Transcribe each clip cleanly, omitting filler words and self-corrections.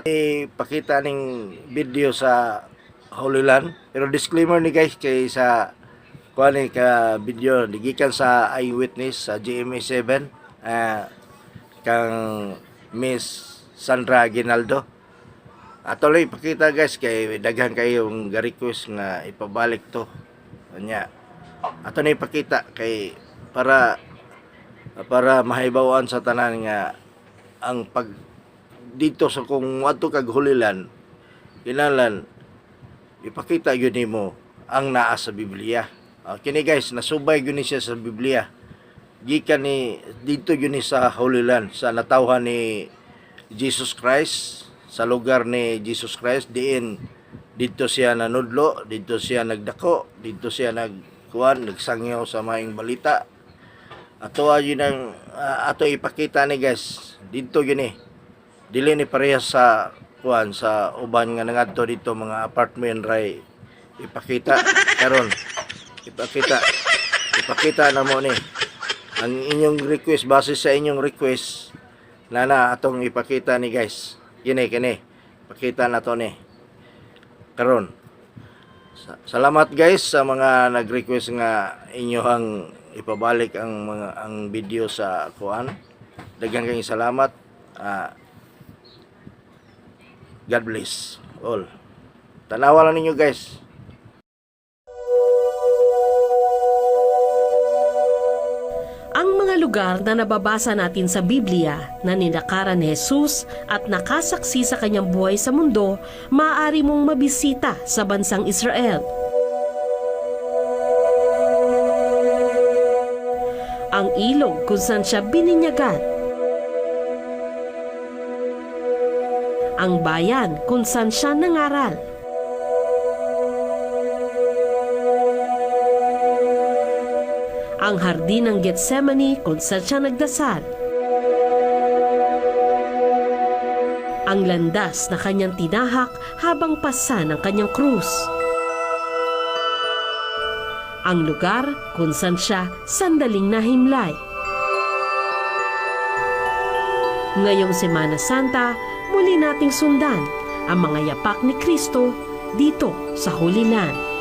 Ipakita ning video sa Holy Land. Pero disclaimer ni guys kay sa kuha ni ka video gikan sa eyewitness sa GMA7 kang Miss Sandra Ginaldo. Atuloy ipakita guys kay daghan kayong ga-request nga ipabalik to. Anya. Ato na ipakita kay para mahibawan sa tanan nga ang pag dito sa kung adto kag hulilan kinalan ipakita gyud nimo ang naa sa Biblia. Kini guys nasubay gyud ni siya sa Biblia. Gikan ni dito gyud ni sa Holy Land sa natawhan ni Jesus Christ sa lugar ni Jesus Christ diin dito siya nanudlo, dito siya nagdako, dito siya nagsangyaw sa maing balita. Ato yun ang ato ipakita ni guys dito gyud ni dili ni parehas sa kuan sa uban nga nangadto dito mga apartment ray ipakita karon ipakita na mo ni ang inyong request base sa inyong request na atong ipakita ni guys kini pakita na to ni karon. Salamat guys sa mga nag-request nga inyo ang ipabalik ang video sa kuan. Daghang kayong salamat. God bless all. Tanawa lang ninyo guys. Ang mga lugar na nababasa natin sa Biblia na ninakaran ni Jesus at nakasaksi sa kanyang buhay sa mundo, maaari mong mabisita sa bansang Israel. Ang ilog kung saan siya bininyagan. Ang bayan kung saan siya nangaral. Ang hardin ng Getsemani kung saan siya nagdasal. Ang landas na kanyang tinahak habang pasan ang kanyang krus. Ang lugar kung saan siya sandaling nahimlay. Ngayong Semana Santa, muli nating sundan ang mga yapak ni Kristo dito sa Holy Land.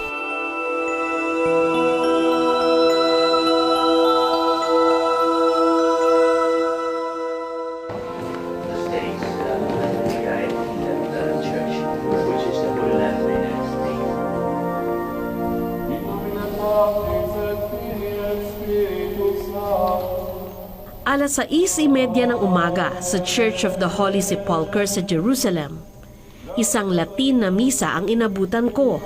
Alas 6:30 ng umaga sa Church of the Holy Sepulchre sa Jerusalem. Isang Latin na misa ang inabutan ko.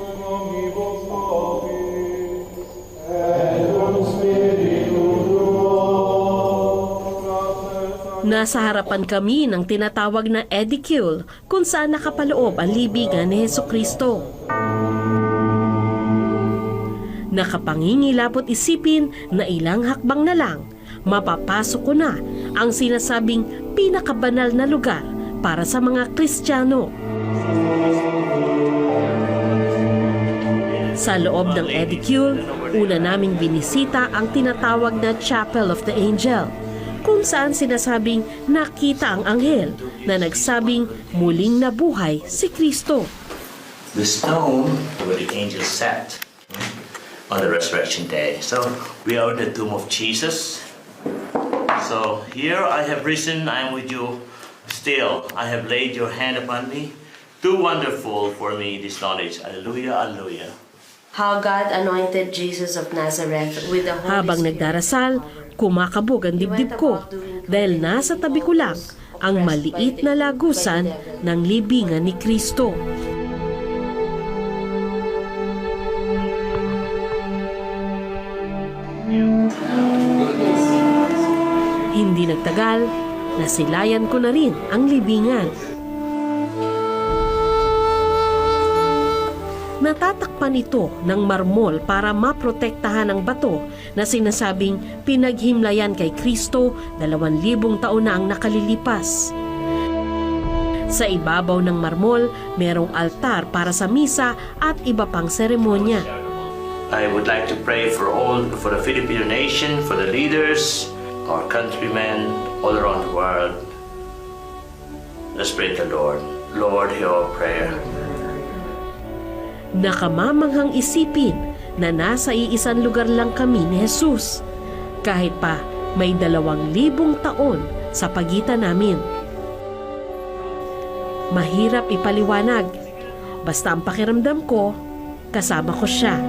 Nasa harapan kami ng tinatawag na edicule kung saan nakapaloob ang libingan ni Hesukristo. Nakapangingilapot isipin na ilang hakbang na lang mapapasok ko na ang sinasabing pinakabanal na lugar para sa mga Kristiyano. Sa loob ng edicule, una naming binisita ang tinatawag na Chapel of the Angel, kung saan sinasabing nakita ang anghel na nagsabing muling nabuhay si Kristo. The stone where the angel sat on the resurrection day. So we are in the tomb of Jesus. So here I have risen, I am with you still. I have laid your hand upon me. Too wonderful for me this knowledge. Alleluia, alleluia. How God anointed Jesus of Nazareth with the Holy Habang Spirit. nagdarasal, kumakabog ang dibdib ko dahil nasa tabi ko lang ang maliit na lagusan ng libingan ni Kristo. Hindi nagtagal, nasilayan ko na rin ang libingan. Natatakpan ito ng marmol para maprotektahan ang bato na sinasabing pinaghimlayan kay Kristo 2,000 taon na ang nakalilipas. Sa ibabaw ng marmol, merong altar para sa misa at iba pang seremonya. I would like to pray for the Filipino nation, for the leaders, our countrymen all around the world. Let's pray to the Lord. Lord, hear our prayer. Nakamamanghang isipin na nasa iisang lugar lang kami ni Jesus, kahit pa may 2,000 taon sa pagitan namin. Mahirap ipaliwanag, basta ang pakiramdam ko, kasama ko siya.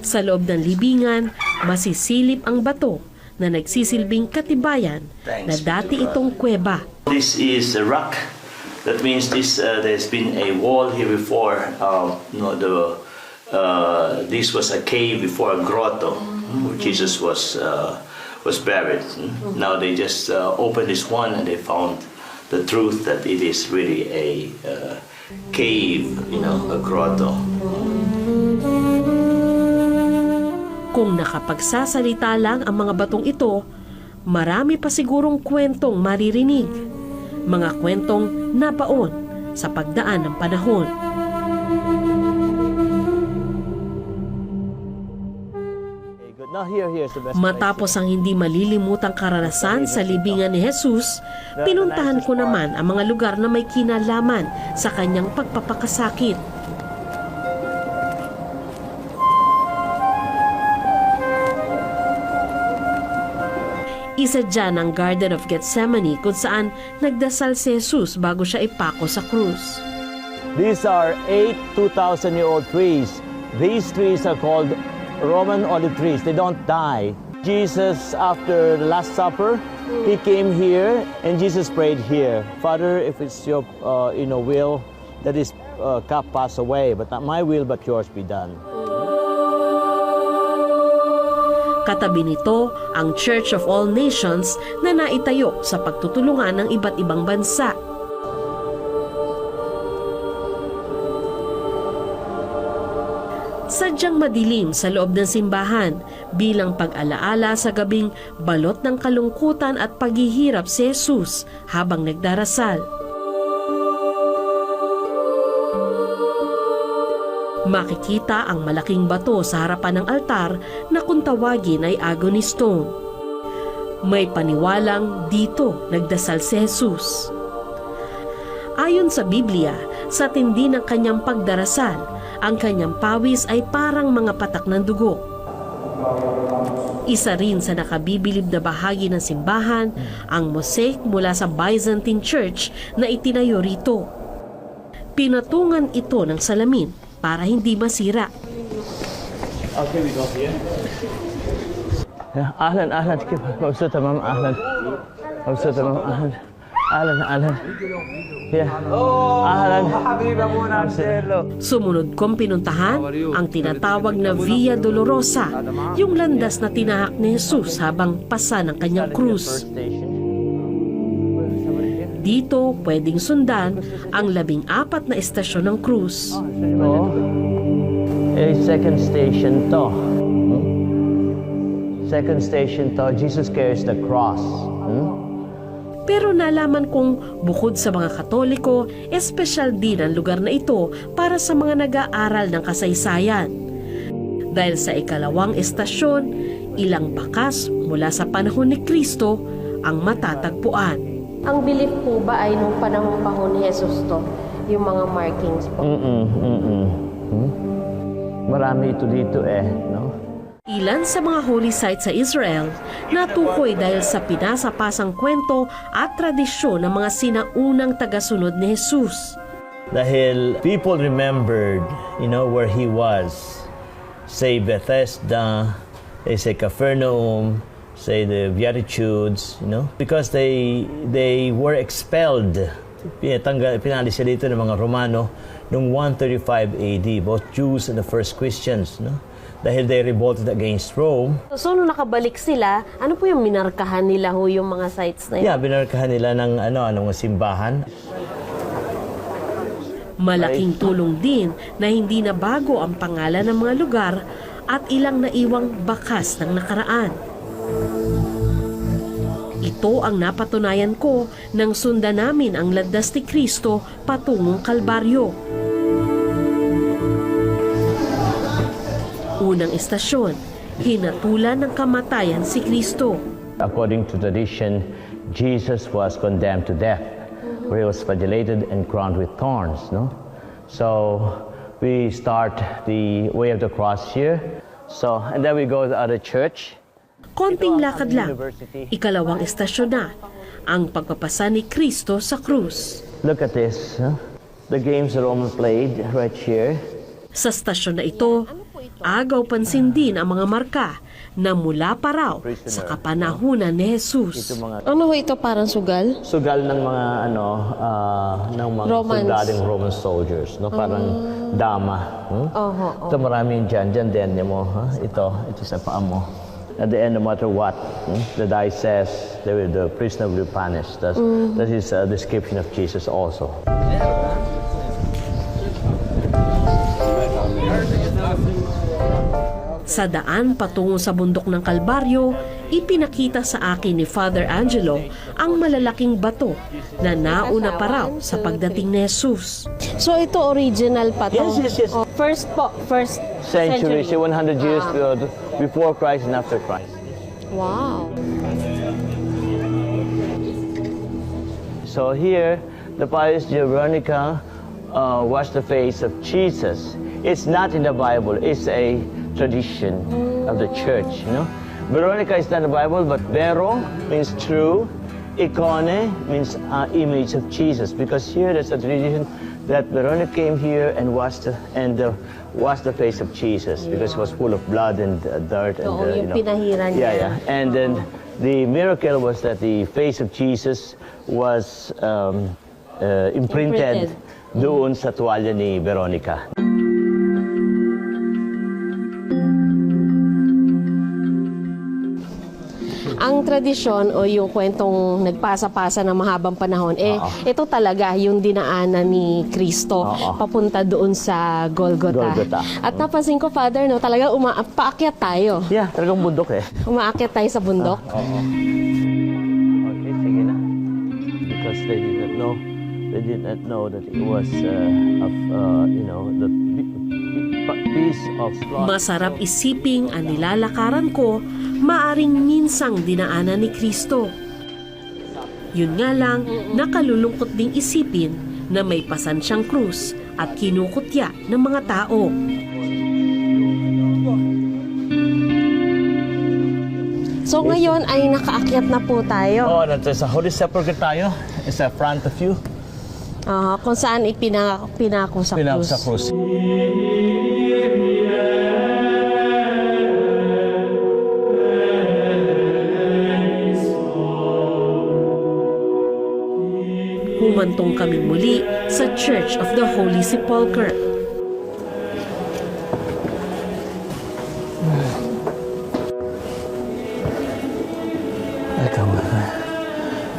Sa loob ng libingan, masisilip ang bato na nagsisilbing katibayan na dati itong kuweba. This is a rock. That means there's been a wall here before. This was a cave before a grotto where Jesus was buried. Now they just opened this one and they found the truth that it is really a cave, a grotto. Kung nakapagsasalita lang ang mga batong ito, marami pa sigurong kwentong maririnig. Mga kwentong nabaon sa pagdaan ng panahon. Matapos ang hindi malilimutang karanasan sa libingan ni Jesus, pinuntahan ko naman ang mga lugar na may kinalaman sa kanyang pagpapakasakit. Isa dyan ang Garden of Gethsemane kung saan nagdasal si Jesus bago siya ipako sa krus. These are 8 2,000-year-old trees. These trees are called Roman olive trees. They don't die. Jesus, after the Last Supper, he came here and Jesus prayed here. Father, if it's your will, that this cup pass away, but not my will, but yours be done. Katabi nito ang Church of All Nations na naitayo sa pagtutulungan ng iba't ibang bansa. Sadyang madilim sa loob ng simbahan bilang pag-alaala sa gabing balot ng kalungkutan at paghihirap si Jesus habang nagdarasal. Makikita ang malaking bato sa harapan ng altar na kung tawagin ay agony stone. May paniwalang dito nagdasal si Jesus. Ayon sa Biblia, sa tindi ng kanyang pagdarasal, ang kanyang pawis ay parang mga patak ng dugo. Isa rin sa nakabibilib na bahagi ng simbahan, ang mosaic mula sa Byzantine Church na itinayo rito. Pinatungan ito ng salamin para hindi masira. Okay, we go here. Ahlan. Mabsuta, ma'am. Ahlan. Mabsuta, ma'am. Ahlan. Ahlan. Yeah. Ahlan. Sumunod kong pinuntahan ang tinatawag na Via Dolorosa, yung landas na tinahak ni Jesus habang pasa ng kanyang krus. Dito pwedeng sundan ang 14 na estasyon ng krus. Second station to. Second station to, Jesus carries the cross. Pero nalaman kong bukod sa mga Katoliko, espesyal din ang lugar na ito para sa mga nag-aaral ng kasaysayan. Dahil sa 2nd estasyon, ilang bakas mula sa panahon ni Kristo ang matatagpuan. Ang belief po ba ay nung panahon pa ho ni Jesus to? Yung mga markings po? Marami ito dito no? Ilan sa mga holy sites sa Israel natukoy dahil sa pinasapasang kwento at tradisyon ng mga sinaunang tagasunod ni Jesus. Dahil people remembered, where he was. Say Bethesda, they say Capernaum, say the Beatitudes, because they were expelled. Pinalis sila dito ng mga Romano noong 135 AD, both Jews and the first Christians, dahil they revolted against Rome. So nung nakabalik sila, ano po yung minarkahan nila ho yung mga sites na yun? Yeah, binarkahan nila ng mga simbahan. Malaking tulong din na hindi na bago ang pangalan ng mga lugar at ilang naiwang bakas ng nakaraan. Ito ang napatunayan ko nang sundan namin ang landas ni Kristo patungong Kalbaryo. Unang estasyon, hinatulan ng kamatayan si Kristo. According to tradition, Jesus was condemned to death, where he was flagellated and crowned with thorns. No? So we start the way of the cross here. So, and then we go to the other church. Konting lakad lang, ikalawang estasyon na, ang pagpapasa ni Kristo sa krus. Look at this. Huh? The games the Roman played right here. Sa estasyon na ito, agaw pansin din ang mga marka na mula pa raw sa kapanahunan ni Jesus. Ano ho ito, parang sugal? Sugal ng mga ng mga Romans. soldadong Roman soldiers, no? Parang dama. Oho. Ito maraming dyan din mo. Ha? Ito sa paa mo. At the end, no matter what, the die says, the prisoner will be punished. That is a description of Jesus also. Sa daan patungo sa bundok ng Kalbaryo, ipinakita sa akin ni Father Angelo ang malalaking bato na nauna pa raw sa pagdating ni Jesus. So ito original pa to? Yes. Oh, first Century, 100 years before Christ and after Christ. Wow. So here, the pious Veronica washed the face of Jesus. It's not in the Bible. It's a tradition of the church. You know, Veronica is not the Bible, but Vero means true. Icone means image of Jesus. Because here there's a tradition that Veronica came here and washed the face of Jesus because it was full of blood and dirt and Oo, yung pinahiran niya. Yeah. And then the miracle was that the face of Jesus was imprinted doon sa tuwalya ni Veronica. Ang tradisyon o yung kwentong nagpasa-pasa ng mahabang panahon, ito talaga yung dinaanan ni Kristo papunta doon sa Golgotha. At napansin ko, Father, no, talaga paakyat tayo. Yeah, talagang bundok eh. Umaakyat tayo sa bundok. Okay, sige na. Because they did not know that it was the piece of cloth. Masarap isiping ang nilalakaran ko maaring minsang dinaanan ni Kristo. Yun nga lang, nakalulungkot ding isipin na may pasan siyang krus at kinukutya ng mga tao. So ngayon ay nakaakyat na po tayo. Oh, sa Holy Sepulchre tayo. It's in front of you. Kung saan pinako sa Pinako krus. sa krus. Humantong kami muli sa Church of the Holy Sepulchre.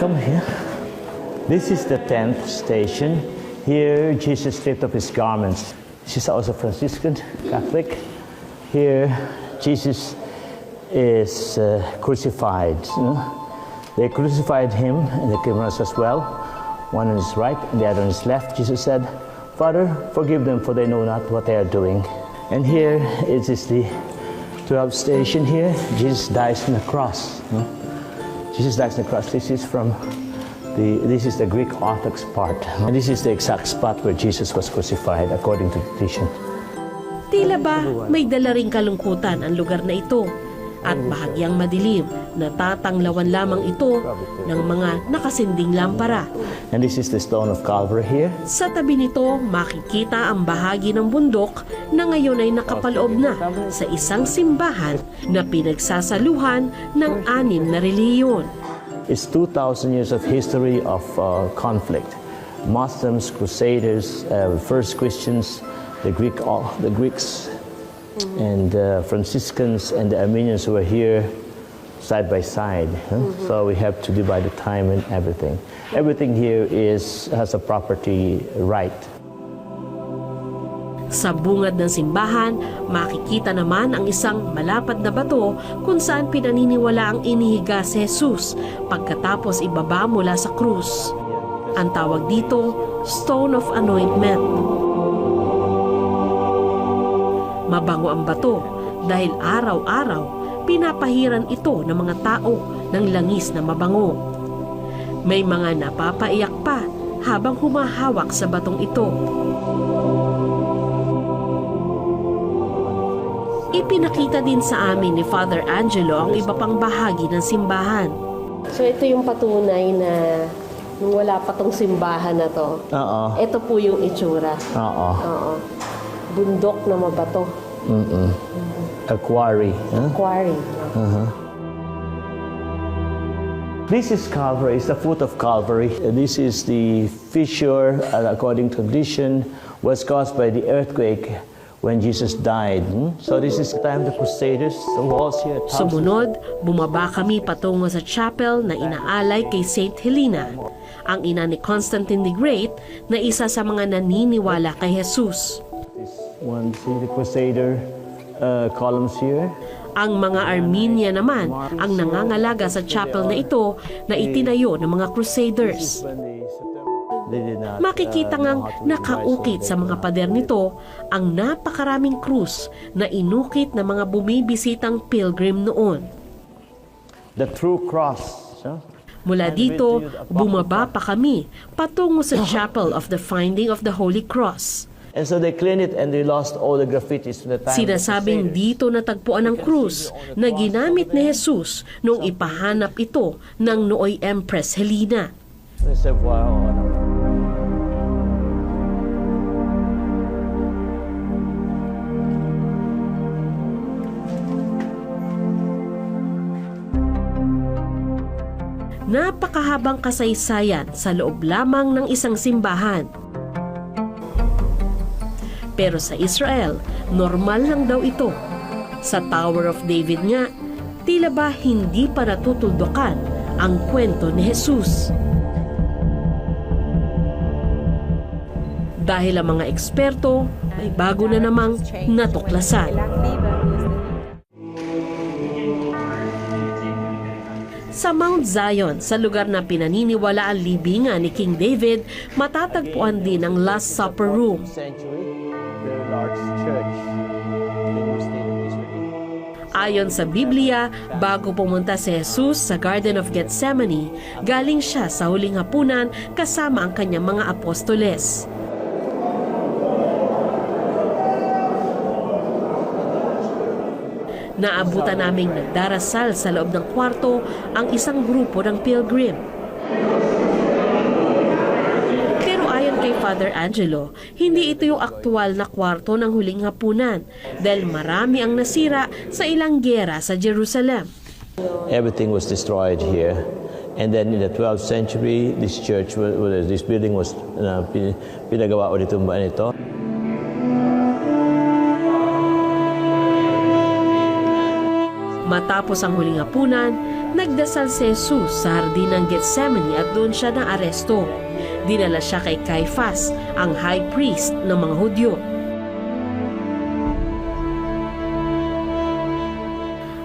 Come here. This is the 10th station. Here, Jesus stripped off his garments. This is also Franciscan, Catholic. Here, Jesus is crucified. You know? They crucified him and the criminals as well. One on his right and the other on his left. Jesus said, "Father, forgive them, for they know not what they are doing." And here it is the 12th station here. Jesus dies on the cross. You know? Jesus dies on the cross. This is the Greek Orthodox part. And this is the exact spot where Jesus was crucified according to tradition. Tila ba may dala ring kalungkutan ang lugar na ito at bahagyang madilim na tatanglawan lamang ito ng mga nakasinding lampara. And this is the stone of Calvary here. Sa tabi nito, makikita ang bahagi ng bundok na ngayon ay nakapaloob na sa isang simbahan na pinagsasaluhan ng 6 na reliyon. It's 2,000 years of history of conflict. Muslims, Crusaders, first Christians, the Greeks, and Franciscans and the Armenians who were here side by side. So we have to divide the time and everything. Everything here has a property right. Sa bungad ng simbahan, makikita naman ang isang malapad na bato kung saan pinaniniwala ang inihiga si Jesus pagkatapos ibaba mula sa krus. Ang tawag dito, Stone of Anointment. Mabango ang bato dahil araw-araw pinapahiran ito ng mga tao ng langis na mabango. May mga napapaiyak pa habang humahawak sa batong ito. Ipinakita din sa amin ni Father Angelo ang iba pang bahagi ng simbahan. So ito yung patunay na nung wala pa tong simbahan na to. Oo. Ito po yung itsura. Oo. Oo. Bundok na mabato. A quarry. Huh? Quarry. This is Calvary, it's the foot of Calvary. This is the fissure, according to tradition, was caused by the earthquake when Jesus died. So this is the time of the Crusaders, the walls here. Sumunod, bumaba kami patungo sa chapel na inaalay kay Saint Helena, ang ina ni Constantine the Great na isa sa mga naniniwala kay Jesus. This one, see the Crusader columns here. Ang mga Armenia naman ang nangangalaga sa chapel na ito na itinayo ng mga Crusaders. Makikita ngang nakaukit sa mga pader nito ang napakaraming krus na inukit ng mga bumibisitang pilgrim noon. The true cross. Mula dito, bumaba pa kami patungo sa Chapel of the Finding of the Holy Cross. And so they cleaned it and they lost all the graffitis from the time of the Sinasabing Crusaders. dito natagpuan ang krus na ginamit ni Jesus nung ipahanap ito ng nooy Empress Helena. Reservoir, Napakahabang kasaysayan sa loob lamang ng isang simbahan. Pero sa Israel, normal lang daw ito. Sa Tower of David nga, tila ba hindi pa natutuldukan ang kwento ni Jesus. Dahil ang mga eksperto ay bago na namang natuklasan. Sa Mount Zion, sa lugar na pinaniniwala ang libingan ni King David, matatagpuan din ang Last Supper Room. Very large church in the new state of Israel. Ayon sa Biblia, bago pumunta si Jesus sa Garden of Gethsemane, galing siya sa huling hapunan kasama ang kanyang mga apostoles. Naabutan naming nagdarasal sa loob ng kwarto ang isang grupo ng pilgrim. Pero ayon kay Father Angelo, hindi ito yung aktual na kwarto ng huling hapunan dahil marami ang nasira sa ilang giyera sa Jerusalem. Everything was destroyed here. And then in the 12th century, this church, this building was pinagawa ulit itong ito. Matapos ang huling hapunan, nagdasal si Jesus sa hardin ng Gethsemane at doon siya naaresto. Dinala siya kay Caiaphas, ang high priest ng mga Hudyo.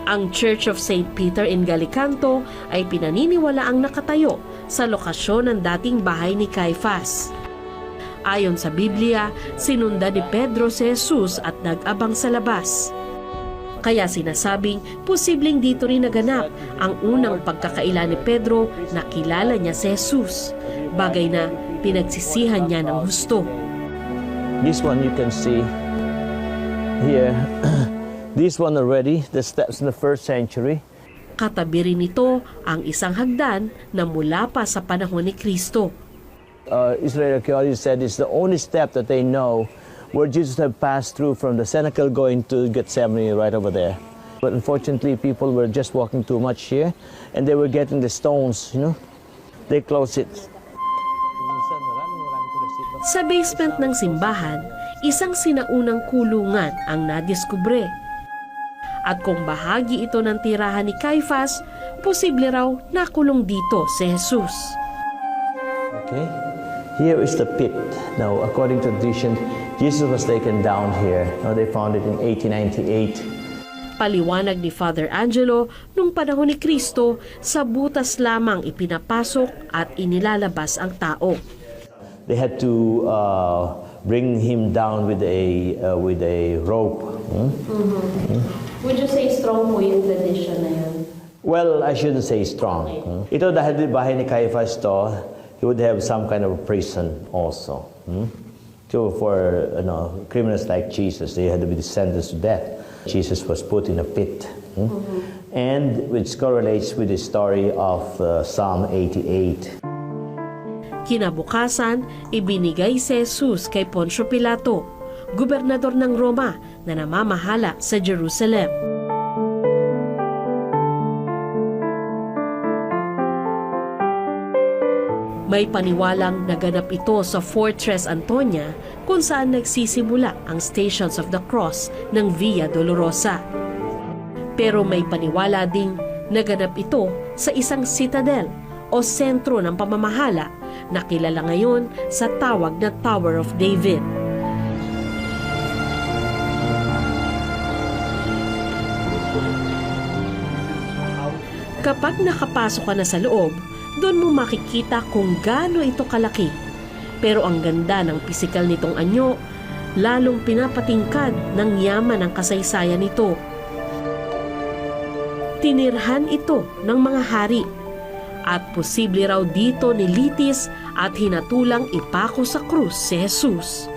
Ang Church of St. Peter in Gallicanto ay pinaniniwala ang nakatayo sa lokasyon ng dating bahay ni Caiaphas. Ayon sa Biblia, sinundan ni Pedro si Jesus at nag-abang sa labas. Kaya sinasabing posibleng dito rin naganap ang unang pagkakaila ni Pedro na kilala niya si Jesus, bagay na pinagsisihan niya ng husto. This one you can see here. This one already, the steps in the 1st century. Katabi rin nito ang isang hagdan na mula pa sa panahon ni Kristo. Israeli archaeologists said it's the only step that they know where Jesus had passed through from the cenacle going to Gethsemane right over there. But unfortunately, people were just walking too much here, and they were getting the stones, They closed it. Sa basement ng simbahan, isang sinaunang kulungan ang nadiskubre. At kung bahagi ito ng tirahan ni Caiaphas, posible raw nakulong dito si Jesus. Okay, here is the pit. Now, according to tradition, Jesus was taken down here. Now, they found it in 1898. Paliwanag ni Father Angelo, nung panahon ni Kristo, sa butas lamang ipinapasok at inilalabas ang tao. They had to bring him down with a rope. Would you say strong po yung tradition na yun? Well, I shouldn't say strong. Ito dahil bahay ni Caiaphas to, he would have some kind of prison also. So for criminals like Jesus, they had to be sentenced to death. Jesus was put in a pit. And which correlates with the story of Psalm 88. Kinabukasan, ibinigay si Jesus kay Poncio Pilato, gobernador ng Roma na namamahala sa Jerusalem. May paniwalang naganap ito sa Fortress Antonia kung saan nagsisimula ang Stations of the Cross ng Via Dolorosa. Pero may paniwala ding naganap ito sa isang citadel o sentro ng pamamahala na kilala ngayon sa tawag na Tower of David. Kapag nakapasok ka na sa loob, doon mo makikita kung gaano ito kalaki. Pero ang ganda ng pisikal nitong anyo, lalong pinapatingkad ng yaman ng kasaysayan nito. Tinirhan ito ng mga hari at posible raw dito nilitis at hinatulang ipako sa krus si Jesus.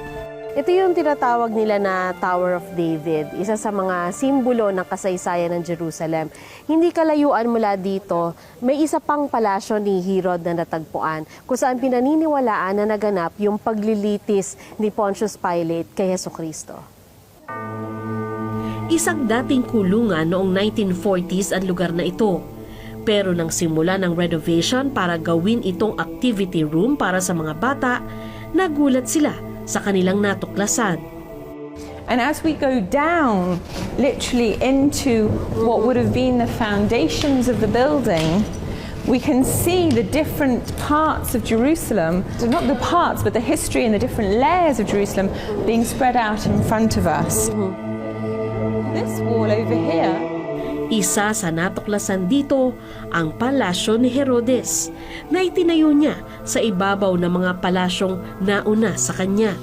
Ito yung tinatawag nila na Tower of David, isa sa mga simbolo ng kasaysayan ng Jerusalem. Hindi kalayuan mula dito, may isa pang palasyo ni Herod na natagpuan kung saan pinaniniwalaan na naganap yung paglilitis ni Pontius Pilate kay Jesucristo. Isang dating kulungan noong 1940s ang lugar na ito. Pero nang simula ng renovation para gawin itong activity room para sa mga bata, nagulat sila sa kanilang natuklasan. And as we go down, literally into what would have been the foundations of the building, we can see the different parts of Jerusalem, so not the parts, but the history and the different layers of Jerusalem being spread out in front of us. This wall over here, Isa sa natuklasan dito ang palasyo ni Herodes na itinayo niya sa ibabaw ng mga palasyong nauna sa kanya.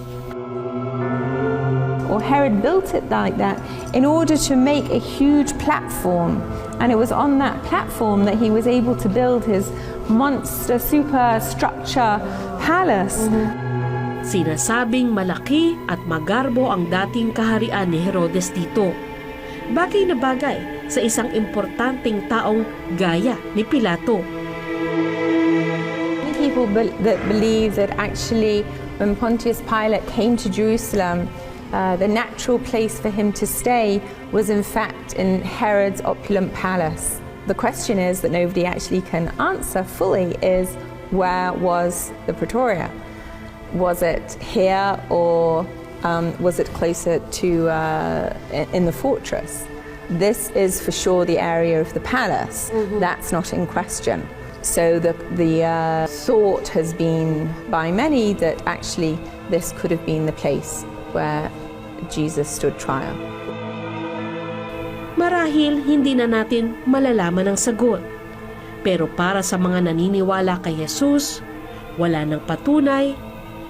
or Herod built it like that in order to make a huge platform. And it was on that platform that he was able to build his monster superstructure palace. Sinasabing malaki at magarbo ang dating kaharian ni Herodes dito. Bagay na bagay sa isang importanteng taong gaya ni Pilato. Many people that believe that actually when Pontius Pilate came to Jerusalem, the natural place for him to stay was in fact in Herod's opulent palace. The question is that nobody actually can answer fully is, where was the Praetoria? Was it here or was it closer to in the fortress? This is for sure the area of the palace. That's not in question. So the thought has been by many that actually this could have been the place where Jesus stood trial. Marahil hindi na natin malalaman ang sagot. Pero para sa mga naniniwala kay Jesus, wala nang patunay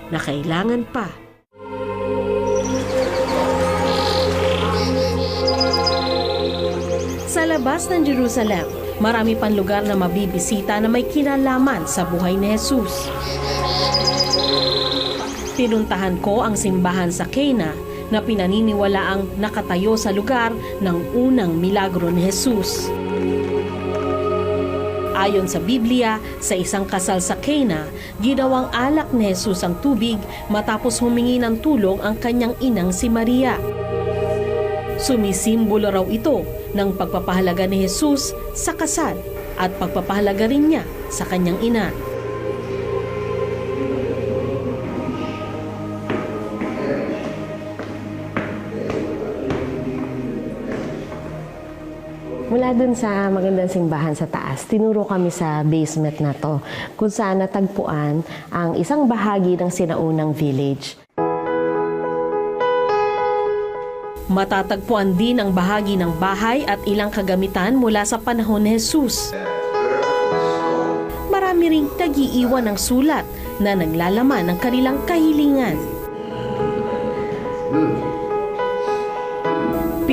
na kailangan pa. Sa labas ng Jerusalem, marami pang lugar na mabibisita na may kinalaman sa buhay ni Jesus. Pinuntahan ko ang simbahan sa Cana na pinaniniwalaang nakatayo sa lugar ng unang milagro ni Jesus. Ayon sa Biblia, sa isang kasal sa Cana, ginawang alak ni Jesus ang tubig matapos humingi ng tulong ang kanyang inang si Maria. Sumisimbolo raw ito ng pagpapahalaga ni Jesus sa kasal at pagpapahalaga rin niya sa kanyang ina. Mula dun sa magandang simbahan sa taas, tinuro kami sa basement na to, kung saan natagpuan ang isang bahagi ng sinaunang village. Matatagpuan din ang bahagi ng bahay at ilang kagamitan mula sa panahon ni Jesus. Marami ring nag-iiwan ng sulat na naglalaman ng kanilang kahilingan.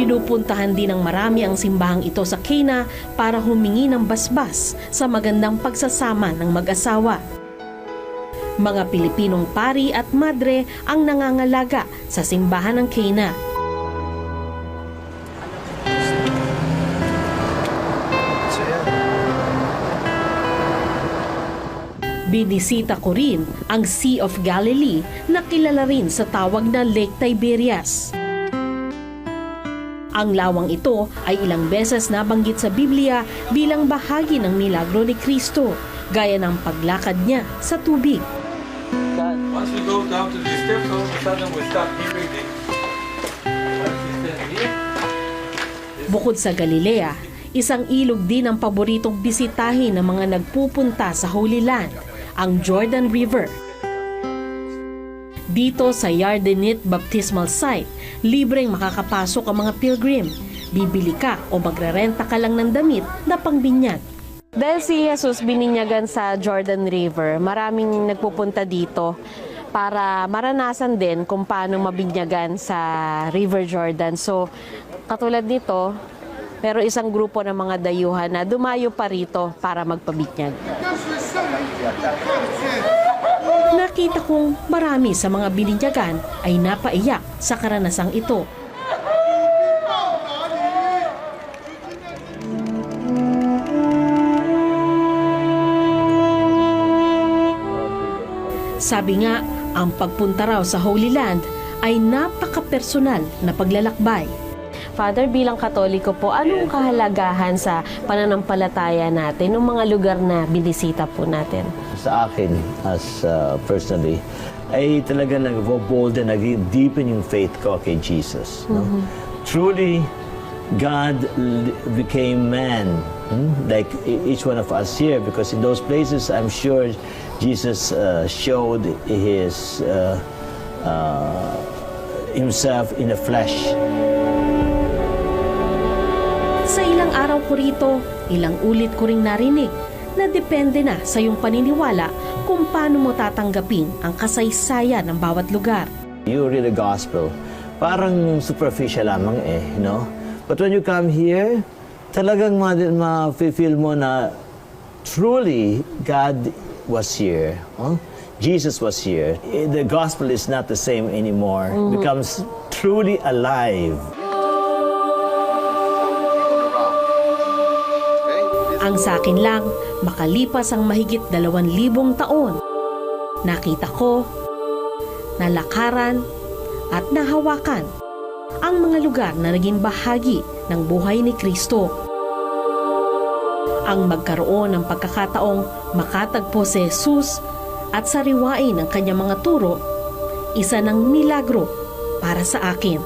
Pinupuntahan din ng marami ang simbahang ito sa Cana para humingi ng basbas sa magandang pagsasama ng mag-asawa. Mga Pilipinong pari at madre ang nangangalaga sa simbahan ng Cana. Binisita ko rin ang Sea of Galilee na kilala rin sa tawag na Lake Tiberias. Ang lawang ito ay ilang beses nabanggit sa Biblia bilang bahagi ng milagro ni Kristo, gaya ng paglakad niya sa tubig. Once we go down to the steps, all of a sudden we start hearing the. Once we stand here, Bukod sa Galilea, isang ilog din ang paboritong bisitahin ng mga nagpupunta sa Holy Land, ang Jordan River. Dito sa Yardenit Baptismal Site, libreng makakapasok ang mga pilgrim. Bibili ka o magrerenta ka lang ng damit na pangbinyag. Dahil si Jesus bininyagan sa Jordan River, maraming nagpupunta dito para maranasan din kung paano mabinyagan sa River Jordan. So, katulad nito, pero isang grupo ng mga dayuhan na dumayo pa rito para magpabinyag. Nakita kong marami sa mga bininyagan ay napaiyak sa karanasang ito. Sabi nga, ang pagpunta raw sa Holy Land ay napaka-personal na paglalakbay. Father, bilang Katoliko po, anong kahalagahan sa pananampalataya natin ng mga lugar na binisita po natin? Sa akin, as personally, ay talaga nag-bold and nag-deepen yung faith ko kay Jesus. No? Truly, God became man, like each one of us here, because in those places, I'm sure Jesus showed his himself in the flesh. Sa ilang araw ko rito, ilang ulit ko ring narinig na depende na sa iyong paniniwala kung paano mo tatanggapin ang kasaysayan ng bawat lugar. You read the gospel, parang superficial lamang you know? But when you come here, talagang ma-feel mo na truly God was here. Jesus was here. The gospel is not the same anymore. It becomes truly alive. Ang sa akin lang, makalipas ang mahigit 2,000 taon, nakita ko, nalakaran at nahawakan ang mga lugar na naging bahagi ng buhay ni Kristo. Ang magkaroon ng pagkakataong makatagpo si Jesus at sariwain ang kanyang mga turo, isa ng milagro para sa akin.